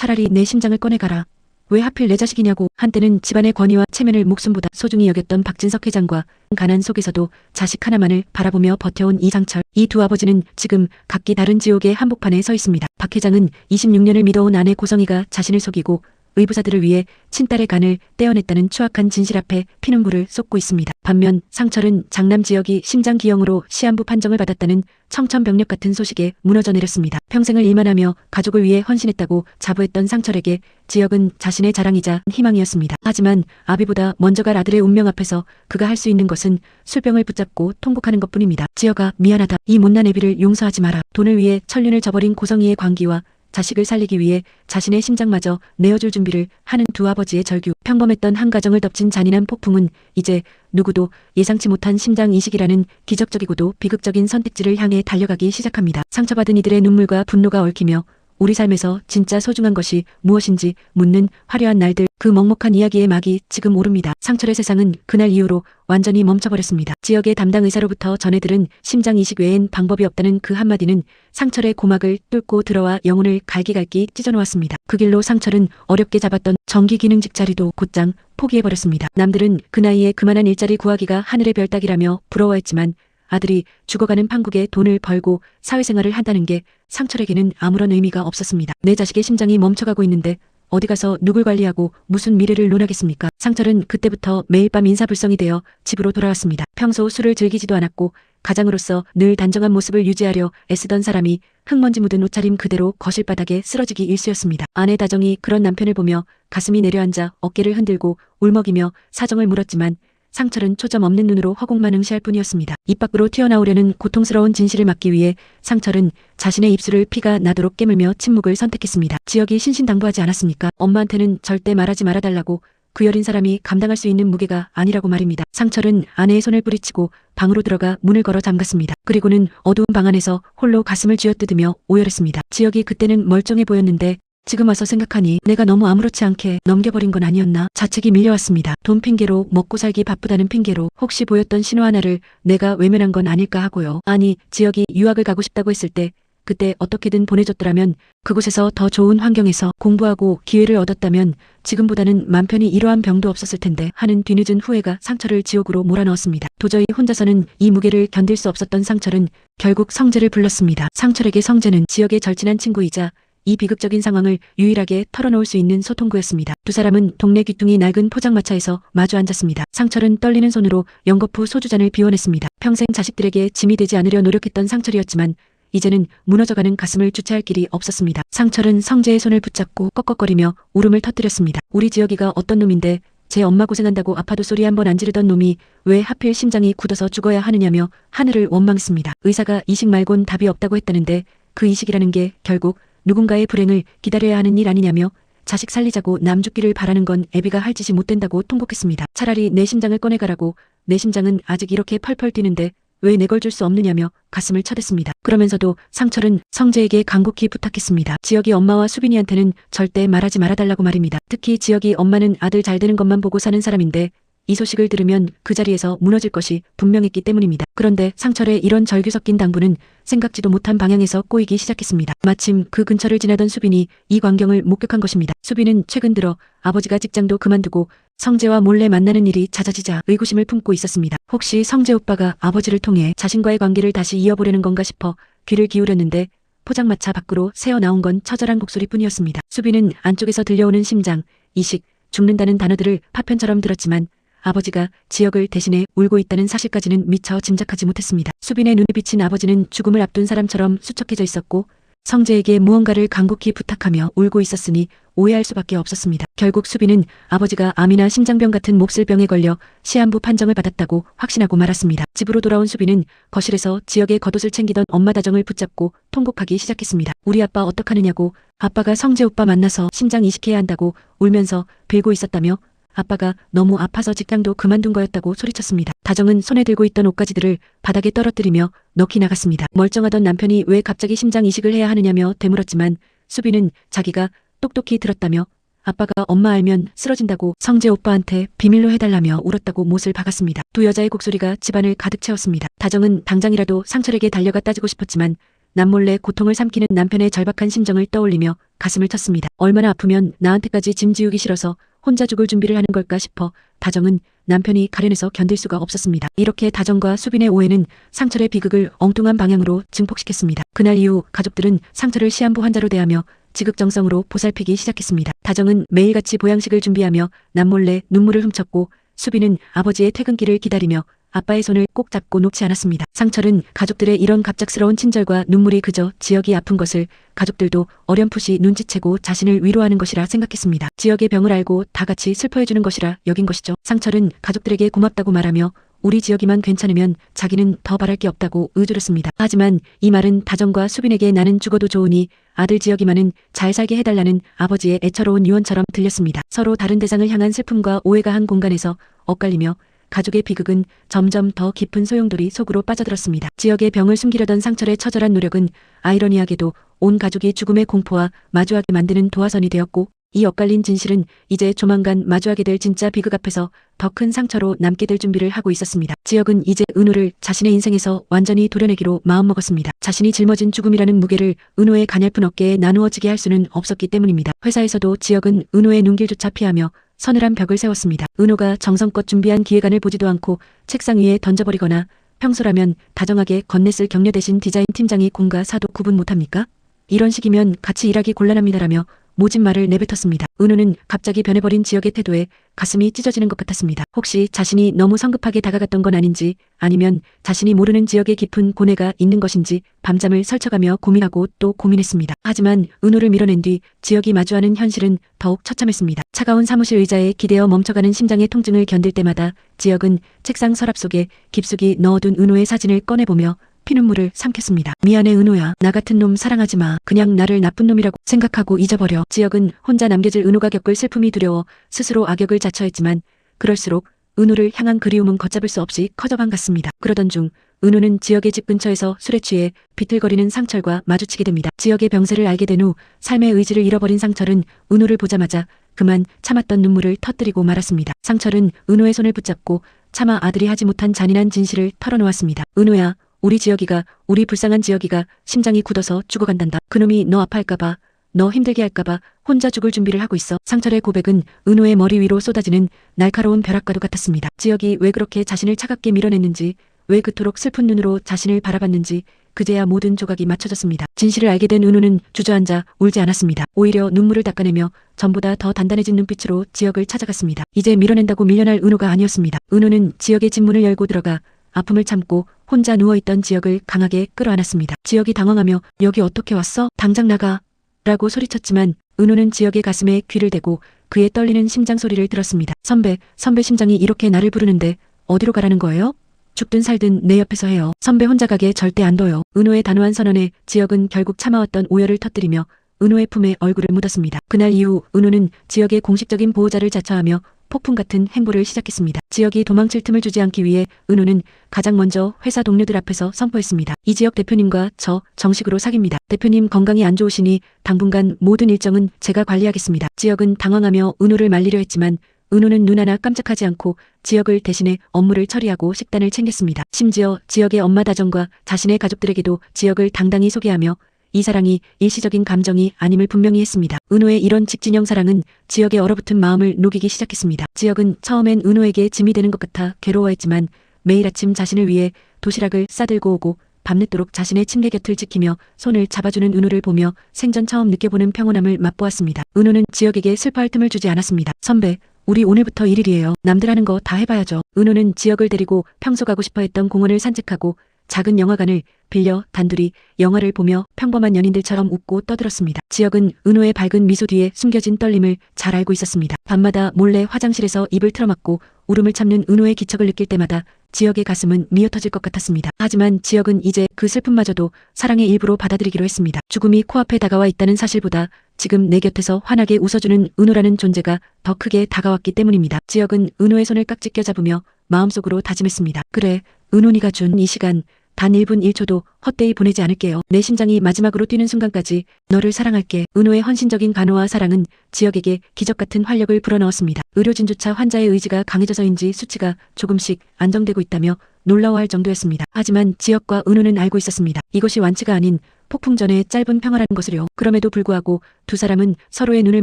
차라리 내 심장을 꺼내가라. 왜 하필 내 자식이냐고. 한때는 집안의 권위와 체면을 목숨보다 소중히 여겼던 박진석 회장과 가난 속에서도 자식 하나만을 바라보며 버텨온 이상철. 이 두 아버지는 지금 각기 다른 지옥의 한복판에 서 있습니다. 박 회장은 26년을 믿어온 아내 고성희가 자신을 속이고 의부사들을 위해 친딸의 간을 떼어냈다는 추악한 진실 앞에 피눈물을 쏟고 있습니다. 반면 상철은 장남 지역이 심장기형으로 시한부 판정을 받았다는 청천벽력 같은 소식에 무너져 내렸습니다. 평생을 일만 하며 가족을 위해 헌신했다고 자부했던 상철에게 지역은 자신의 자랑이자 희망이었습니다. 하지만 아비보다 먼저 갈 아들의 운명 앞에서 그가 할 수 있는 것은 술병을 붙잡고 통곡하는 것뿐입니다. 지역아, 미안하다. 이 못난 애비를 용서하지 마라. 돈을 위해 천륜을 저버린 고성희의 광기와 자식을 살리기 위해 자신의 심장마저 내어줄 준비를 하는 두 아버지의 절규. 평범했던 한 가정을 덮친 잔인한 폭풍은 이제 누구도 예상치 못한 심장 이식이라는 기적적이고도 비극적인 선택지를 향해 달려가기 시작합니다. 상처받은 이들의 눈물과 분노가 얽히며 우리 삶에서 진짜 소중한 것이 무엇인지 묻는 화려한 날들. 그 먹먹한 이야기의 막이 지금 오릅니다. 상철의 세상은 그날 이후로 완전히 멈춰버렸습니다. 지역의 담당 의사로부터 전해들은 심장 이식 외엔 방법이 없다는 그 한마디는 상철의 고막을 뚫고 들어와 영혼을 갈기갈기 찢어놓았습니다. 그 길로 상철은 어렵게 잡았던 정기기능직 자리도 곧장 포기해버렸습니다. 남들은 그 나이에 그만한 일자리 구하기가 하늘의 별 따기라며 부러워했지만 아들이 죽어가는 판국에 돈을 벌고 사회생활을 한다는 게 상철에게는 아무런 의미가 없었습니다. 내 자식의 심장이 멈춰가고 있는데 어디 가서 누굴 관리하고 무슨 미래를 논하겠습니까? 상철은 그때부터 매일 밤 인사불성이 되어 집으로 돌아왔습니다. 평소 술을 즐기지도 않았고 가장으로서 늘 단정한 모습을 유지하려 애쓰던 사람이 흙먼지 묻은 옷차림 그대로 거실바닥에 쓰러지기 일쑤였습니다. 아내 다정이 그런 남편을 보며 가슴이 내려앉아 어깨를 흔들고 울먹이며 사정을 물었지만 상철은 초점 없는 눈으로 허공만 응시할 뿐이었습니다. 입 밖으로 튀어나오려는 고통스러운 진실을 막기 위해 상철은 자신의 입술을 피가 나도록 깨물며 침묵을 선택했습니다. 지역이 신신당부하지 않았습니까? 엄마한테는 절대 말하지 말아달라고. 그 여린 사람이 감당할 수 있는 무게가 아니라고 말입니다. 상철은 아내의 손을 뿌리치고 방으로 들어가 문을 걸어 잠갔습니다. 그리고는 어두운 방 안에서 홀로 가슴을 쥐어뜯으며 오열했습니다. 지역이 그때는 멀쩡해 보였는데 지금 와서 생각하니 내가 너무 아무렇지 않게 넘겨버린 건 아니었나. 자책이 밀려왔습니다. 돈 핑계로, 먹고 살기 바쁘다는 핑계로 혹시 보였던 신호 하나를 내가 외면한 건 아닐까 하고요. 아니, 지역이 유학을 가고 싶다고 했을 때 그때 어떻게든 보내줬더라면, 그곳에서 더 좋은 환경에서 공부하고 기회를 얻었다면 지금보다는 맘 편히 이러한 병도 없었을 텐데 하는 뒤늦은 후회가 상철을 지옥으로 몰아넣었습니다. 도저히 혼자서는 이 무게를 견딜 수 없었던 상철은 결국 성재를 불렀습니다. 상철에게 성재는 지역의 절친한 친구이자 이 비극적인 상황을 유일하게 털어놓을 수 있는 소통구였습니다. 두 사람은 동네 귀퉁이 낡은 포장마차에서 마주 앉았습니다. 상철은 떨리는 손으로 연거푸 소주잔을 비워냈습니다. 평생 자식들에게 짐이 되지 않으려 노력했던 상철이었지만 이제는 무너져가는 가슴을 주체할 길이 없었습니다. 상철은 성재의 손을 붙잡고 꺽꺽거리며 울음을 터뜨렸습니다. 우리 지역이가 어떤 놈인데 제 엄마 고생한다고 아파도 소리 한 번 안 지르던 놈이 왜 하필 심장이 굳어서 죽어야 하느냐며 하늘을 원망했습니다. 의사가 이식 말곤 답이 없다고 했다는데 그 이식이라는 게 결국 누군가의 불행을 기다려야 하는 일 아니냐며 자식 살리자고 남 죽기를 바라는 건 애비가 할 짓이 못 된다고 통곡했습니다. 차라리 내 심장을 꺼내가라고. 내 심장은 아직 이렇게 펄펄 뛰는데 왜 내 걸 줄 수 없느냐며 가슴을 쳐댔습니다. 그러면서도 상철은 성재에게 간곡히 부탁했습니다. 지역이 엄마와 수빈이한테는 절대 말하지 말아달라고 말입니다. 특히 지역이 엄마는 아들 잘 되는 것만 보고 사는 사람인데 이 소식을 들으면 그 자리에서 무너질 것이 분명했기 때문입니다. 그런데 상철의 이런 절규 섞인 당부는 생각지도 못한 방향에서 꼬이기 시작했습니다. 마침 그 근처를 지나던 수빈이 이 광경을 목격한 것입니다. 수빈은 최근 들어 아버지가 직장도 그만두고 성재와 몰래 만나는 일이 잦아지자 의구심을 품고 있었습니다. 혹시 성재 오빠가 아버지를 통해 자신과의 관계를 다시 이어보려는 건가 싶어 귀를 기울였는데 포장마차 밖으로 새어나온 건 처절한 곡소리뿐이었습니다. 수빈은 안쪽에서 들려오는 심장, 이식, 죽는다는 단어들을 파편처럼 들었지만 아버지가 지역을 대신해 울고 있다는 사실까지는 미처 짐작하지 못했습니다. 수빈의 눈에 비친 아버지는 죽음을 앞둔 사람처럼 수척해져 있었고 성재에게 무언가를 간곡히 부탁하며 울고 있었으니 오해할 수밖에 없었습니다. 결국 수빈은 아버지가 암이나 심장병 같은 몹쓸 병에 걸려 시한부 판정을 받았다고 확신하고 말았습니다. 집으로 돌아온 수빈은 거실에서 지역의 겉옷을 챙기던 엄마 다정을 붙잡고 통곡하기 시작했습니다. 우리 아빠 어떡하느냐고. 아빠가 성재 오빠 만나서 심장 이식해야 한다고 울면서 빌고 있었다며 아빠가 너무 아파서 직장도 그만둔 거였다고 소리쳤습니다. 다정은 손에 들고 있던 옷가지들을 바닥에 떨어뜨리며 넋이 나갔습니다. 멀쩡하던 남편이 왜 갑자기 심장 이식을 해야 하느냐며 되물었지만 수빈은 자기가 똑똑히 들었다며 아빠가 엄마 알면 쓰러진다고 성재 오빠한테 비밀로 해달라며 울었다고 못을 박았습니다. 두 여자의 곡소리가 집안을 가득 채웠습니다. 다정은 당장이라도 상철에게 달려가 따지고 싶었지만 남몰래 고통을 삼키는 남편의 절박한 심정을 떠올리며 가슴을 쳤습니다. 얼마나 아프면 나한테까지 짐 지우기 싫어서 혼자 죽을 준비를 하는 걸까 싶어 다정은 남편이 가련해서 견딜 수가 없었습니다. 이렇게 다정과 수빈의 오해는 상철의 비극을 엉뚱한 방향으로 증폭시켰습니다. 그날 이후 가족들은 상철을 시한부 환자로 대하며 지극정성으로 보살피기 시작했습니다. 다정은 매일같이 보양식을 준비하며 남몰래 눈물을 훔쳤고 수빈은 아버지의 퇴근길을 기다리며 아빠의 손을 꼭 잡고 놓지 않았습니다. 상철은 가족들의 이런 갑작스러운 친절과 눈물이 그저 지역이 아픈 것을 가족들도 어렴풋이 눈치채고 자신을 위로하는 것이라 생각했습니다. 지역의 병을 알고 다 같이 슬퍼해주는 것이라 여긴 것이죠. 상철은 가족들에게 고맙다고 말하며 우리 지역이만 괜찮으면 자기는 더 바랄 게 없다고 의주렸습니다. 하지만 이 말은 다정과 수빈에게 나는 죽어도 좋으니 아들 지역이만은 잘 살게 해달라는 아버지의 애처로운 유언처럼 들렸습니다. 서로 다른 대상을 향한 슬픔과 오해가 한 공간에서 엇갈리며 가족의 비극은 점점 더 깊은 소용돌이 속으로 빠져들었습니다. 지역의 병을 숨기려던 상철의 처절한 노력은 아이러니하게도 온 가족이 죽음의 공포와 마주하게 만드는 도화선이 되었고 이 엇갈린 진실은 이제 조만간 마주하게 될 진짜 비극 앞에서 더 큰 상처로 남게 될 준비를 하고 있었습니다. 지역은 이제 은호를 자신의 인생에서 완전히 도려내기로 마음먹었습니다. 자신이 짊어진 죽음이라는 무게를 은호의 가냘픈 어깨에 나누어지게 할 수는 없었기 때문입니다. 회사에서도 지역은 은호의 눈길조차 피하며 서늘한 벽을 세웠습니다. 은호가 정성껏 준비한 기획안을 보지도 않고 책상 위에 던져버리거나 평소라면 다정하게 건넸을 격려 대신 디자인 팀장이 공과 사도 구분 못합니까? 이런 식이면 같이 일하기 곤란합니다라며 모진 말을 내뱉었습니다. 은호는 갑자기 변해버린 지역의 태도에 가슴이 찢어지는 것 같았습니다. 혹시 자신이 너무 성급하게 다가갔던 건 아닌지 아니면 자신이 모르는 지역에 깊은 고뇌가 있는 것인지 밤잠을 설쳐가며 고민하고 또 고민했습니다. 하지만 은호를 밀어낸 뒤 지역이 마주하는 현실은 더욱 처참했습니다. 차가운 사무실 의자에 기대어 멈춰가는 심장의 통증을 견딜 때마다 지역은 책상 서랍 속에 깊숙이 넣어둔 은호의 사진을 꺼내보며 피눈물을 삼켰습니다. 미안해 은호야. 나 같은 놈 사랑하지 마. 그냥 나를 나쁜 놈이라고 생각하고 잊어버려. 지역은 혼자 남겨질 은호가 겪을 슬픔이 두려워 스스로 악역을 자처했지만 그럴수록 은호를 향한 그리움은 걷잡을 수 없이 커져만 갔습니다. 그러던 중 은호는 지역의 집 근처에서 술에 취해 비틀거리는 상철과 마주치게 됩니다. 지역의 병세를 알게 된 후 삶의 의지를 잃어버린 상철은 은호를 보자마자 그만 참았던 눈물을 터뜨리고 말았습니다. 상철은 은호의 손을 붙잡고 차마 아들이 하지 못한 잔인한 진실을 털어놓았습니다. 은호야. 우리 지역이가 우리 불쌍한 지역이가 심장이 굳어서 죽어간단다. 그놈이 너 아파할까봐 너 힘들게 할까봐 혼자 죽을 준비를 하고 있어. 상철의 고백은 은호의 머리 위로 쏟아지는 날카로운 벼락과도 같았습니다. 지역이 왜 그렇게 자신을 차갑게 밀어냈는지 왜 그토록 슬픈 눈으로 자신을 바라봤는지 그제야 모든 조각이 맞춰졌습니다. 진실을 알게 된 은호는 주저앉아 울지 않았습니다. 오히려 눈물을 닦아내며 전보다 더 단단해진 눈빛으로 지역을 찾아갔습니다. 이제 밀어낸다고 밀려날 은호가 아니었습니다. 은호는 지역의 집 문을 열고 들어가 아픔을 참고 혼자 누워있던 지역을 강하게 끌어안았습니다. 지역이 당황하며 여기 어떻게 왔어? 당장 나가! 라고 소리쳤지만 은호는 지역의 가슴에 귀를 대고 그의 떨리는 심장 소리를 들었습니다. 선배 심장이 이렇게 나를 부르는데 어디로 가라는 거예요? 죽든 살든 내 옆에서 해요. 선배 혼자 가게 절대 안 둬요. 은호의 단호한 선언에 지역은 결국 참아왔던 오열을 터뜨리며 은호의 품에 얼굴을 묻었습니다. 그날 이후 은호는 지역의 공식적인 보호자를 자처하며 폭풍 같은 행보를 시작했습니다. 지역이 도망칠 틈을 주지 않기 위해 은호는 가장 먼저 회사 동료들 앞에서 선포했습니다. 이 지역 대표님과 저 정식으로 사귑니다. 대표님 건강이 안 좋으시니 당분간 모든 일정은 제가 관리하겠습니다. 지역은 당황하며 은호를 말리려 했지만 은호는 눈 하나 깜짝하지 않고 지역을 대신해 업무를 처리하고 식단을 챙겼습니다. 심지어 지역의 엄마 다정과 자신의 가족들에게도 지역을 당당히 소개하며 이 사랑이 일시적인 감정이 아님을 분명히 했습니다. 은호의 이런 직진형 사랑은 지역의 얼어붙은 마음을 녹이기 시작했습니다. 지역은 처음엔 은호에게 짐이 되는 것 같아 괴로워했지만 매일 아침 자신을 위해 도시락을 싸들고 오고 밤늦도록 자신의 침대 곁을 지키며 손을 잡아주는 은호를 보며 생전 처음 느껴보는 평온함을 맛보았습니다. 은호는 지역에게 슬퍼할 틈을 주지 않았습니다. 선배, 우리 오늘부터 1일이에요. 남들 하는 거 다 해봐야죠. 은호는 지역을 데리고 평소 가고 싶어 했던 공원을 산책하고 작은 영화관을 빌려 단둘이 영화를 보며 평범한 연인들처럼 웃고 떠들었습니다. 지역은 은호의 밝은 미소 뒤에 숨겨진 떨림을 잘 알고 있었습니다. 밤마다 몰래 화장실에서 입을 틀어막고 울음을 참는 은호의 기척을 느낄 때마다 지역의 가슴은 미어터질 것 같았습니다. 하지만 지역은 이제 그 슬픔마저도 사랑의 일부로 받아들이기로 했습니다. 죽음이 코앞에 다가와 있다는 사실보다 지금 내 곁에서 환하게 웃어주는 은호라는 존재가 더 크게 다가왔기 때문입니다. 지역은 은호의 손을 깍지 껴잡으며 마음속으로 다짐했습니다. 그래, 은호니가 준 이 시간 단 1분 1초도 헛되이 보내지 않을게요. 내 심장이 마지막으로 뛰는 순간까지 너를 사랑할게. 은호의 헌신적인 간호와 사랑은 지역에게 기적같은 활력을 불어넣었습니다. 의료진조차 환자의 의지가 강해져서인지 수치가 조금씩 안정되고 있다며 놀라워할 정도였습니다. 하지만 지역과 은호는 알고 있었습니다. 이것이 완치가 아닌 폭풍 전에 짧은 평화라는 것을요. 그럼에도 불구하고 두 사람은 서로의 눈을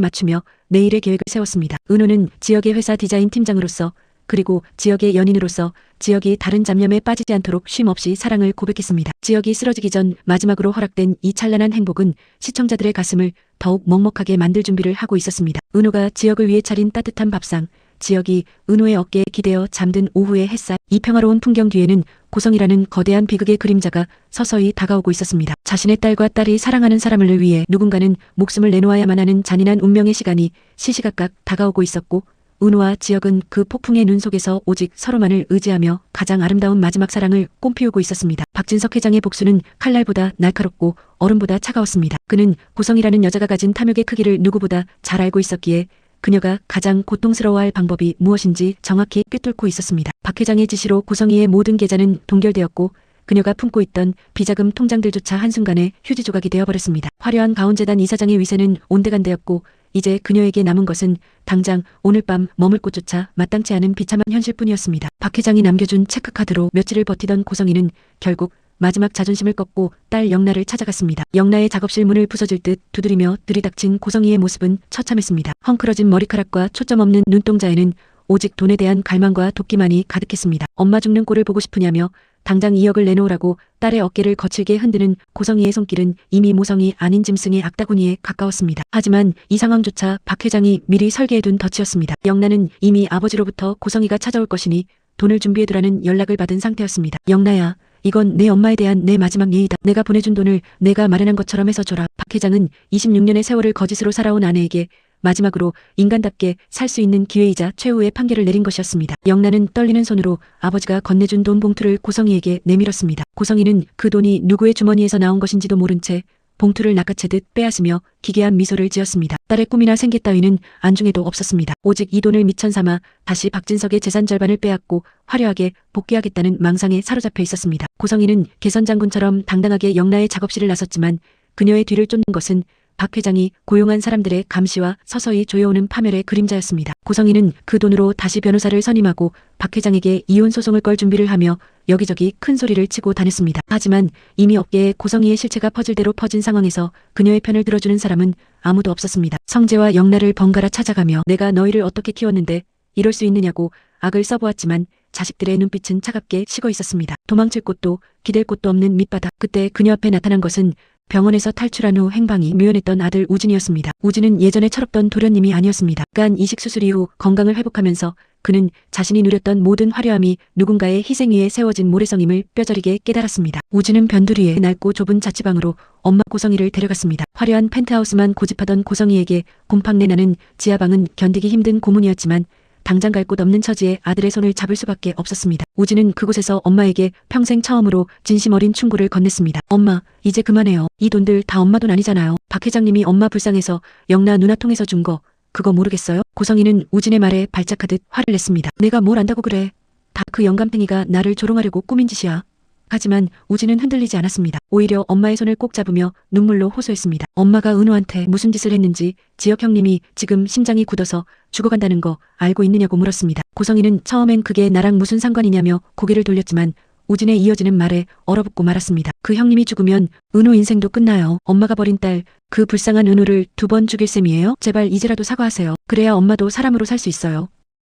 맞추며 내일의 계획을 세웠습니다. 은호는 지역의 회사 디자인 팀장으로서 그리고 지역의 연인으로서 지역이 다른 잡념에 빠지지 않도록 쉼없이 사랑을 고백했습니다. 지역이 쓰러지기 전 마지막으로 허락된 이 찬란한 행복은 시청자들의 가슴을 더욱 먹먹하게 만들 준비를 하고 있었습니다. 은호가 지역을 위해 차린 따뜻한 밥상, 지역이 은호의 어깨에 기대어 잠든 오후의 햇살, 이 평화로운 풍경 뒤에는 고성이라는 거대한 비극의 그림자가 서서히 다가오고 있었습니다. 자신의 딸과 딸이 사랑하는 사람을 위해 누군가는 목숨을 내놓아야만 하는 잔인한 운명의 시간이 시시각각 다가오고 있었고, 은호와 지역은 그 폭풍의 눈 속에서 오직 서로만을 의지하며 가장 아름다운 마지막 사랑을 꽃피우고 있었습니다. 박진석 회장의 복수는 칼날보다 날카롭고 얼음보다 차가웠습니다. 그는 고성이라는 여자가 가진 탐욕의 크기를 누구보다 잘 알고 있었기에 그녀가 가장 고통스러워할 방법이 무엇인지 정확히 꿰뚫고 있었습니다. 박 회장의 지시로 고성이의 모든 계좌는 동결되었고 그녀가 품고 있던 비자금 통장들조차 한순간에 휴지 조각이 되어버렸습니다. 화려한 가온재단 이사장의 위세는 온데간데였고 이제 그녀에게 남은 것은 당장 오늘 밤 머물 곳조차 마땅치 않은 비참한 현실뿐이었습니다. 박 회장이 남겨준 체크카드로 며칠을 버티던 고성이는 결국 마지막 자존심을 꺾고 딸 영나를 찾아갔습니다. 영나의 작업실 문을 부서질 듯 두드리며 들이닥친 고성이의 모습은 처참했습니다. 헝클어진 머리카락과 초점 없는 눈동자에는 오직 돈에 대한 갈망과 도끼만이 가득했습니다. 엄마 죽는 꼴을 보고 싶으냐며 당장 2억을 내놓으라고 딸의 어깨를 거칠게 흔드는 고성이의 손길은 이미 모성이 아닌 짐승의 악다구니에 가까웠습니다. 하지만 이 상황조차 박 회장이 미리 설계해둔 덫이었습니다. 영나는 이미 아버지로부터 고성이가 찾아올 것이니 돈을 준비해두라는 연락을 받은 상태였습니다. 영나야, 이건 내 엄마에 대한 내 마지막 예의다. 내가 보내준 돈을 내가 마련한 것처럼 해서 줘라. 박 회장은 26년의 세월을 거짓으로 살아온 아내에게 마지막으로 인간답게 살 수 있는 기회이자 최후의 판결을 내린 것이었습니다. 영나는 떨리는 손으로 아버지가 건네준 돈 봉투를 고성이에게 내밀었습니다. 고성이는 그 돈이 누구의 주머니에서 나온 것인지도 모른 채 봉투를 낚아채듯 빼앗으며 기괴한 미소를 지었습니다. 딸의 꿈이나 생계 따위는 안중에도 없었습니다. 오직 이 돈을 미천 삼아 다시 박진석의 재산 절반을 빼앗고 화려하게 복귀하겠다는 망상에 사로잡혀 있었습니다. 고성이는 개선장군처럼 당당하게 영나의 작업실을 나섰지만 그녀의 뒤를 쫓는 것은 박 회장이 고용한 사람들의 감시와 서서히 조여오는 파멸의 그림자였습니다. 고성이는 그 돈으로 다시 변호사를 선임하고 박 회장에게 이혼 소송을 걸 준비를 하며 여기저기 큰 소리를 치고 다녔습니다. 하지만 이미 업계에 고성이의 실체가 퍼질 대로 퍼진 상황에서 그녀의 편을 들어주는 사람은 아무도 없었습니다. 성재와 영나를 번갈아 찾아가며 내가 너희를 어떻게 키웠는데 이럴 수 있느냐고 악을 써보았지만 자식들의 눈빛은 차갑게 식어 있었습니다. 도망칠 곳도 기댈 곳도 없는 밑바닥. 그때 그녀 앞에 나타난 것은 병원에서 탈출한 후 행방이 묘연했던 아들 우진이었습니다. 우진은 예전에 철없던 도련님이 아니었습니다. 간 이식 수술 이후 건강을 회복하면서 그는 자신이 누렸던 모든 화려함이 누군가의 희생 위에 세워진 모래성임을 뼈저리게 깨달았습니다. 우진은 변두리에 낡고 좁은 자취방으로 엄마 고성이를 데려갔습니다. 화려한 펜트하우스만 고집하던 고성이에게 곰팡내 나는 지하방은 견디기 힘든 고문이었지만 당장 갈 곳 없는 처지에 아들의 손을 잡을 수밖에 없었습니다. 우진은 그곳에서 엄마에게 평생 처음으로 진심 어린 충고를 건넸습니다. 엄마, 이제 그만해요. 이 돈들 다 엄마 돈 아니잖아요. 박 회장님이 엄마 불쌍해서 영나 누나 통해서 준 거 그거 모르겠어요? 고성이는 우진의 말에 발작하듯 화를 냈습니다. 내가 뭘 안다고 그래. 다 그 영감탱이가 나를 조롱하려고 꾸민 짓이야. 하지만 우진은 흔들리지 않았습니다. 오히려 엄마의 손을 꼭 잡으며 눈물로 호소했습니다. 엄마가 은호한테 무슨 짓을 했는지 지역 형님이 지금 심장이 굳어서 죽어간다는 거 알고 있느냐고 물었습니다. 고성이는 처음엔 그게 나랑 무슨 상관이냐며 고개를 돌렸지만 우진의 이어지는 말에 얼어붙고 말았습니다. 그 형님이 죽으면 은호 인생도 끝나요. 엄마가 버린 딸, 그 불쌍한 은호를 2번 죽일 셈이에요? 제발 이제라도 사과하세요. 그래야 엄마도 사람으로 살 수 있어요.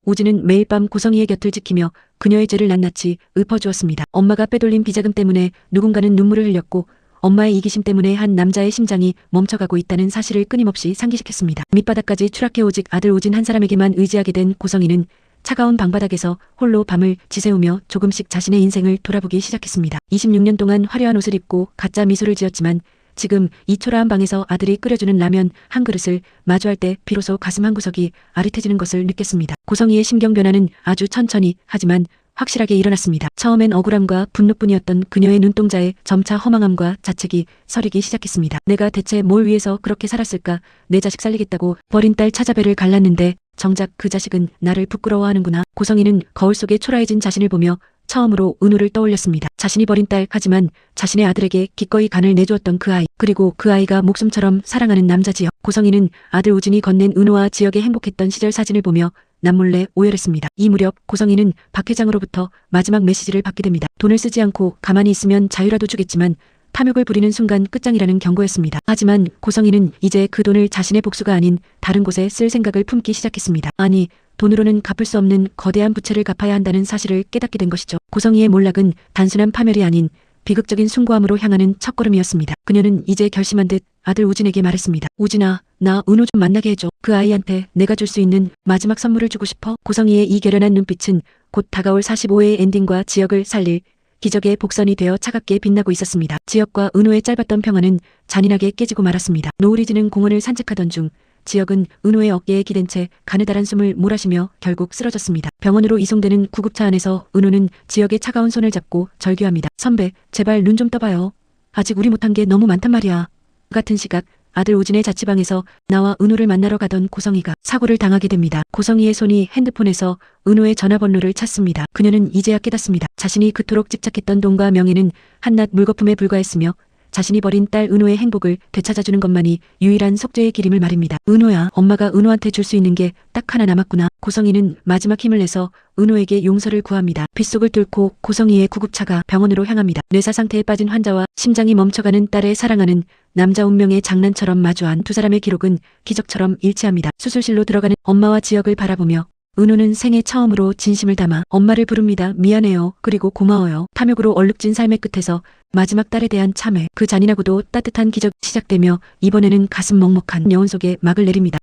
우진은 매일 밤 고성이의 곁을 지키며 그녀의 죄를 낱낱이 읊어주었습니다. 엄마가 빼돌린 비자금 때문에 누군가는 눈물을 흘렸고 엄마의 이기심 때문에 한 남자의 심장이 멈춰가고 있다는 사실을 끊임없이 상기시켰습니다. 밑바닥까지 추락해 오직 아들 우진 한 사람에게만 의지하게 된 고성이는 차가운 방바닥에서 홀로 밤을 지새우며 조금씩 자신의 인생을 돌아보기 시작했습니다. 26년 동안 화려한 옷을 입고 가짜 미소를 지었지만 지금 이 초라한 방에서 아들이 끓여주는 라면 한 그릇을 마주할 때 비로소 가슴 한구석이 아릿해지는 것을 느꼈습니다. 고성이의 심경 변화는 아주 천천히 하지만 확실하게 일어났습니다. 처음엔 억울함과 분노뿐이었던 그녀의 눈동자에 점차 허망함과 자책이 서리기 시작했습니다. 내가 대체 뭘 위해서 그렇게 살았을까? 내 자식 살리겠다고 버린 딸 찾아배를 갈랐는데 정작 그 자식은 나를 부끄러워하는구나. 고성이는 거울 속에 초라해진 자신을 보며 처음으로 은호를 떠올렸습니다. 자신이 버린 딸, 하지만 자신의 아들에게 기꺼이 간을 내주었던 그 아이, 그리고 그 아이가 목숨처럼 사랑하는 남자지요. 고성이는 아들 우진이 건넨 은호와 지역에 행복했던 시절 사진을 보며 남몰래 오열했습니다. 이 무렵 고성이는 박 회장으로부터 마지막 메시지를 받게 됩니다. 돈을 쓰지 않고 가만히 있으면 자유라도 주겠지만 탐욕을 부리는 순간 끝장이라는 경고였습니다. 하지만 고성이는 이제 그 돈을 자신의 복수가 아닌 다른 곳에 쓸 생각을 품기 시작했습니다. 아니, 돈으로는 갚을 수 없는 거대한 부채를 갚아야 한다는 사실을 깨닫게 된 것이죠. 고성이의 몰락은 단순한 파멸이 아닌 비극적인 숭고함으로 향하는 첫걸음이었습니다. 그녀는 이제 결심한 듯 아들 우진에게 말했습니다. 우진아, 나 은호 좀 만나게 해줘. 그 아이한테 내가 줄 수 있는 마지막 선물을 주고 싶어. 고성이의 이 결연한 눈빛은 곧 다가올 45회의 엔딩과 지역을 살릴 기적의 복선이 되어 차갑게 빛나고 있었습니다. 지역과 은호의 짧았던 평화는 잔인하게 깨지고 말았습니다. 노을이 지는 공원을 산책하던 중 지역은 은호의 어깨에 기댄 채 가느다란 숨을 몰아쉬며 결국 쓰러졌습니다. 병원으로 이송되는 구급차 안에서 은호는 지역의 차가운 손을 잡고 절규합니다. 선배, 제발 눈 좀 떠봐요. 아직 우리 못한 게 너무 많단 말이야. 같은 시각 아들 우진의 자취방에서 나와 은호를 만나러 가던 고성이가 사고를 당하게 됩니다. 고성이의 손이 핸드폰에서 은호의 전화번호를 찾습니다. 그녀는 이제야 깨닫습니다. 자신이 그토록 집착했던 돈과 명예는 한낱 물거품에 불과했으며 자신이 버린 딸 은호의 행복을 되찾아주는 것만이 유일한 속죄의 길임을 말입니다. 은호야, 엄마가 은호한테 줄 수 있는 게 딱 하나 남았구나. 고성이는 마지막 힘을 내서 은호에게 용서를 구합니다. 빗속을 뚫고 고성이의 구급차가 병원으로 향합니다. 뇌사 상태에 빠진 환자와 심장이 멈춰가는 딸을 사랑하는 남자 운명의 장난처럼 마주한 두 사람의 기록은 기적처럼 일치합니다. 수술실로 들어가는 엄마와 지역을 바라보며 은호는 생애 처음으로 진심을 담아 엄마를 부릅니다. 미안해요. 그리고 고마워요. 탐욕으로 얼룩진 삶의 끝에서 마지막 딸에 대한 참회, 그 잔인하고도 따뜻한 기적 시작되며 이번에는 가슴 먹먹한 여운 속에 막을 내립니다.